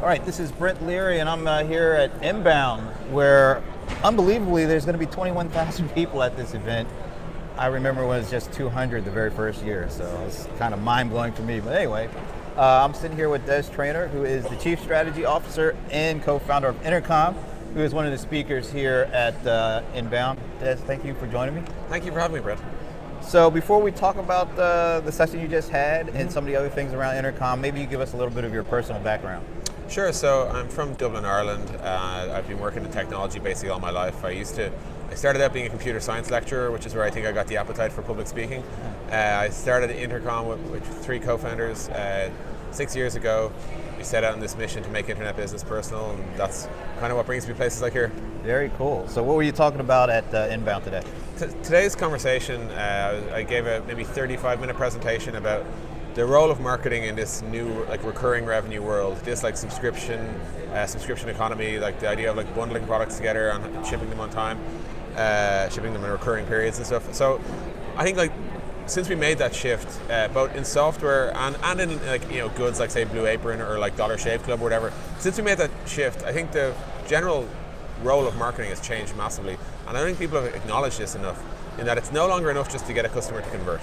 All right, this is Brent Leary, and I'm here at Inbound, where unbelievably there's going to be 21,000 people at this event. I remember when it was just 200 the very first year, so it's kind of mind-blowing for me. But anyway, I'm sitting here with Des Traynor, who is the Chief Strategy Officer and co-founder of Intercom, who is one of the speakers here at Inbound. Des, thank you for joining me. Thank you for having me, Brent. So before we talk about the session you just had and some of the other things around Intercom, maybe you give us a little bit of your personal background. Sure, so I'm from Dublin, Ireland. I've been working in technology basically all my life. I started out being a computer science lecturer, which is where I think I got the appetite for public speaking. I started Intercom with three co-founders 6 years ago. We set out on this mission to make internet business personal, and that's kind of what brings me places like here. Very cool. So what were you talking about at Inbound today? Today's conversation, I gave a maybe 35-minute presentation about the role of marketing in this new recurring revenue world, this subscription economy, like the idea of bundling products together and shipping them on time, shipping them in recurring periods and stuff. So I think since we made that shift, both in software and in goods like say Blue Apron or Dollar Shave Club or whatever, since we made that shift, I think the general role of marketing has changed massively, and I don't think people have acknowledged this enough, in that it's no longer enough just to get a customer to convert.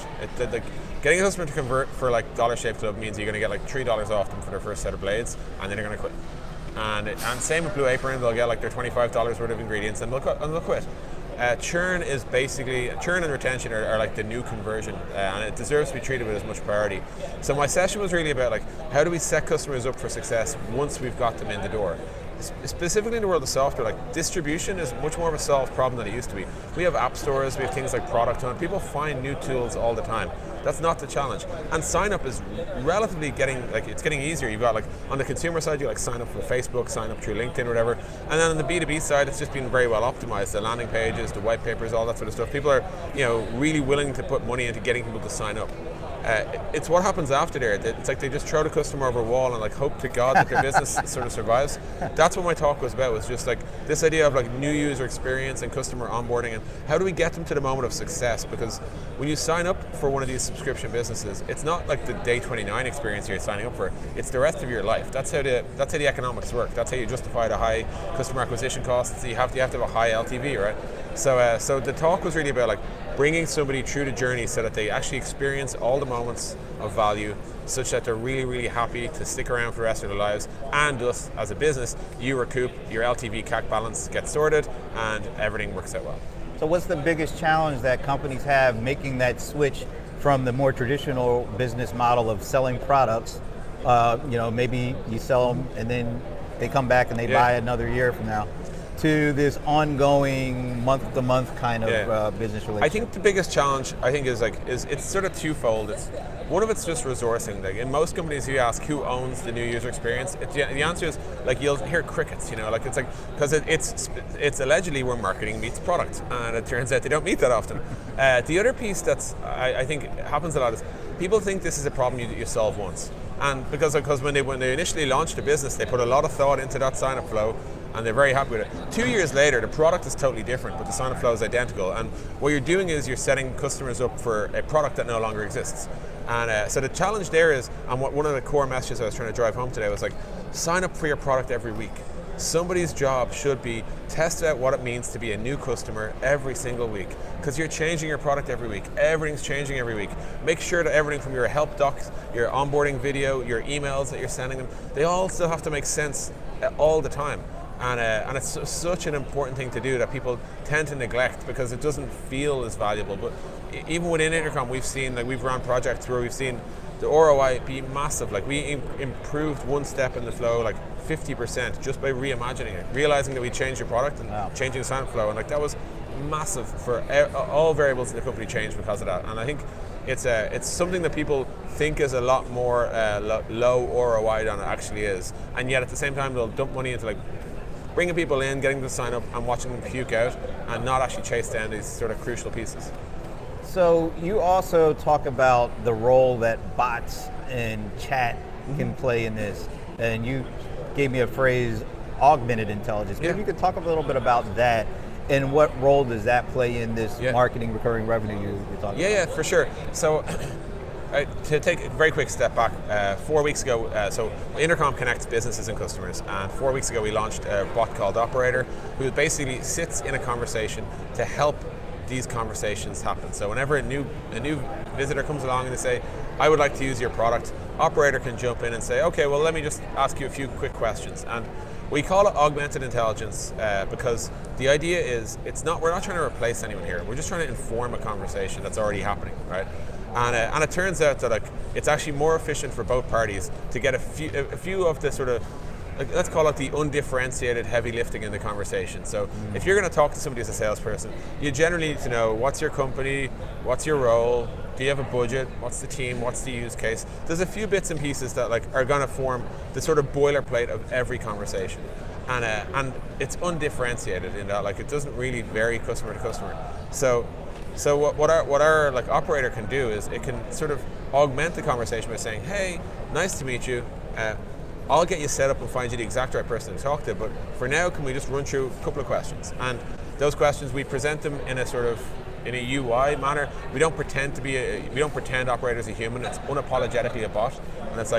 Getting a customer to convert for Dollar Shave Club means you're going to get $3 off them for their first set of blades, and then they're going to quit. And same with Blue Apron, they'll get their $25 worth of ingredients and they'll quit. Churn and retention are the new conversion, and it deserves to be treated with as much priority. So my session was really about how do we set customers up for success once we've got them in the door. Specifically in the world of software, distribution is much more of a solved problem than it used to be. We have app stores, we have things like Product Hunt, people find new tools all the time. That's not the challenge. And sign up is relatively getting easier. You've got on the consumer side, you sign up for Facebook, sign up through LinkedIn or whatever. And then on the B2B side, it's just been very well optimized. The landing pages, the white papers, all that sort of stuff. People are really willing to put money into getting people to sign up. It's what happens after there. It's they just throw the customer over a wall and hope to God that their business sort of survives. That's what my talk was about, was just this idea of new user experience and customer onboarding, and how do we get them to the moment of success? Because when you sign up for one of these subscription businesses, it's not the day 29 experience you're signing up for, it's the rest of your life. That's how the economics work. That's how you justify the high customer acquisition costs. You have to have a high LTV, right? So the talk was really about bringing somebody through the journey so that they actually experience all the moments of value, such that they're really, really happy to stick around for the rest of their lives, and thus, as a business, you recoup, your LTV CAC balance gets sorted, and everything works out well. So what's the biggest challenge that companies have making that switch from the more traditional business model of selling products? Maybe you sell them and then they come back and they buy another year from now, to this ongoing month-to-month kind of business relationship? I think the biggest challenge, is it's sort of twofold. One of it's just resourcing. In most companies, you ask who owns the new user experience. The answer is you'll hear crickets. Because it's allegedly where marketing meets product, and it turns out they don't meet that often. The other piece that's I think happens a lot is people think this is a problem you solve once, and because when they initially launched the business, they put a lot of thought into that sign-up flow, and they're very happy with it. 2 years later, the product is totally different, but the sign-up flow is identical. And what you're doing is you're setting customers up for a product that no longer exists. And so the challenge there is, and one of the core messages I was trying to drive home today was sign up for your product every week. Somebody's job should be test out what it means to be a new customer every single week, because you're changing your product every week. Everything's changing every week. Make sure that everything from your help docs, your onboarding video, your emails that you're sending them, they all still have to make sense all the time. And it's such an important thing to do that people tend to neglect because it doesn't feel as valuable. But even within Intercom, we've seen, we've run projects where we've seen the ROI be massive. We improved one step in the flow, 50%, just by reimagining it, realizing that we changed your product and changing the sign-up flow. And that was massive for all variables in the company changed because of that. And I think it's something that people think is a lot more low ROI than it actually is. And yet at the same time, they'll dump money into bringing people in, getting them to sign up, and watching them puke out, and not actually chase down these sort of crucial pieces. So you also talk about the role that bots and chat can play in this, and you gave me a phrase, augmented intelligence. Maybe you could talk a little bit about that, and what role does that play in this marketing recurring revenue you're talking about? Yeah, for sure. So to take a very quick step back, 4 weeks ago, so Intercom connects businesses and customers, and 4 weeks ago we launched a bot called Operator, who basically sits in a conversation to help these conversations happen. So whenever a new visitor comes along and they say, I would like to use your product, Operator can jump in and say, okay, well let me just ask you a few quick questions. And we call it augmented intelligence because the idea is we're not trying to replace anyone here. We're just trying to inform a conversation that's already happening, right? And it turns out that it's actually more efficient for both parties to get a few of the sort of, let's call it the undifferentiated heavy lifting in the conversation. So if you're going to talk to somebody as a salesperson, you generally need to know what's your company, what's your role, do you have a budget, what's the team, what's the use case. There's a few bits and pieces that are going to form the sort of boilerplate of every conversation. And it's undifferentiated in that it doesn't really vary customer to customer. So what our operator can do is it can sort of augment the conversation by saying, hey, nice to meet you. I'll get you set up and find you the exact right person to talk to, but for now, can we just run through a couple of questions? And those questions, we present them in a UI manner. We don't pretend Operator's a human. It's unapologetically a bot, and it's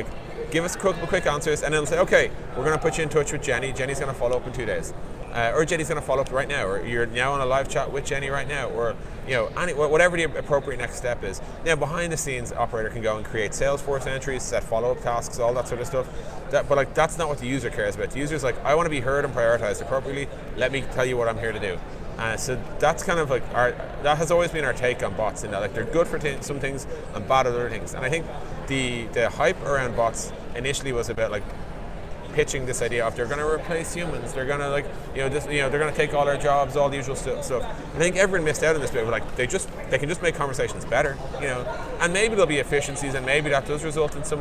give us a couple of quick answers, and then it'll say, okay, we're going to put you in touch with Jenny. Jenny's going to follow up in 2 days. Or Jenny's going to follow up right now, or you're now on a live chat with Jenny right now, or whatever the appropriate next step is. Now, behind the scenes, Operator can go and create Salesforce entries, set follow-up tasks, all that sort of stuff. But that's not what the user cares about. The user's I want to be heard and prioritized appropriately. Let me tell you what I'm here to do. So that's kind of that has always been our take on bots, in that they're good for some things and bad at other things. And I think the hype around bots initially was about pitching this idea of they're going to replace humans, they're going to they're going to take all our jobs, all the usual stuff. I think everyone missed out on this bit. They can just make conversations better, and maybe there'll be efficiencies, and maybe that does result in some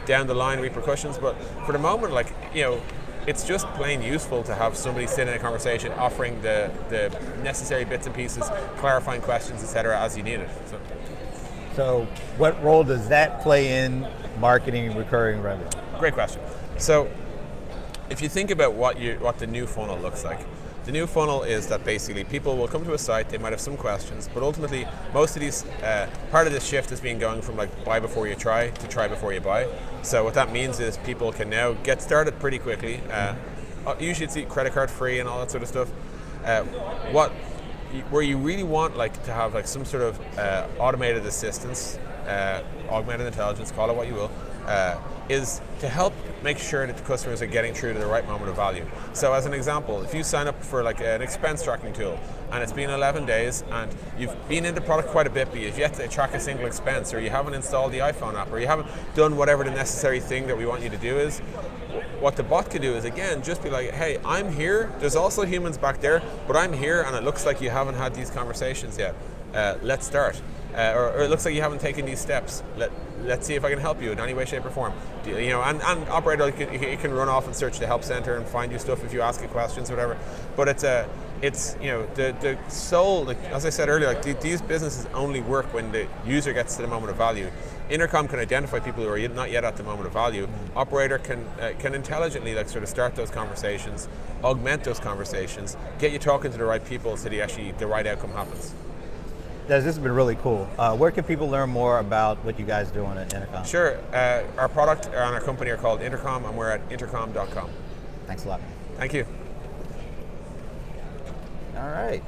down the line repercussions. But for the moment, it's just plain useful to have somebody sit in a conversation, offering the necessary bits and pieces, clarifying questions, etc., as you need it. So what role does that play in marketing and recurring revenue? Great question. So if you think about what the new funnel looks like, the new funnel is that basically people will come to a site, they might have some questions, but ultimately most of these, part of this shift has been going from buy before you try to try before you buy. So what that means is people can now get started pretty quickly. Usually it's credit card free and all that sort of stuff. Where you really want to have some sort of automated assistance, augmented intelligence, call it what you will, is to help make sure that the customers are getting through to the right moment of value. So as an example, if you sign up for an expense tracking tool and it's been 11 days and you've been in the product quite a bit, but you've yet to track a single expense, or you haven't installed the iPhone app, or you haven't done whatever the necessary thing that we want you to do is, what the bot can do is, again, just be hey, I'm here, there's also humans back there, but I'm here and it looks like you haven't had these conversations yet. Let's start. Or it looks like you haven't taken these steps. Let's see if I can help you in any way, shape, or form. And Operator, it can run off and search the help center and find you stuff if you ask it questions or whatever. But it's the soul. As I said earlier, these businesses only work when the user gets to the moment of value. Intercom can identify people who are not yet at the moment of value. Operator can intelligently sort of start those conversations, augment those conversations, get you talking to the right people so the right outcome happens. Des, this has been really cool. Where can people learn more about what you guys are doing at Intercom? Sure. Our product and our company are called Intercom, and we're at intercom.com. Thanks a lot. Thank you. All right.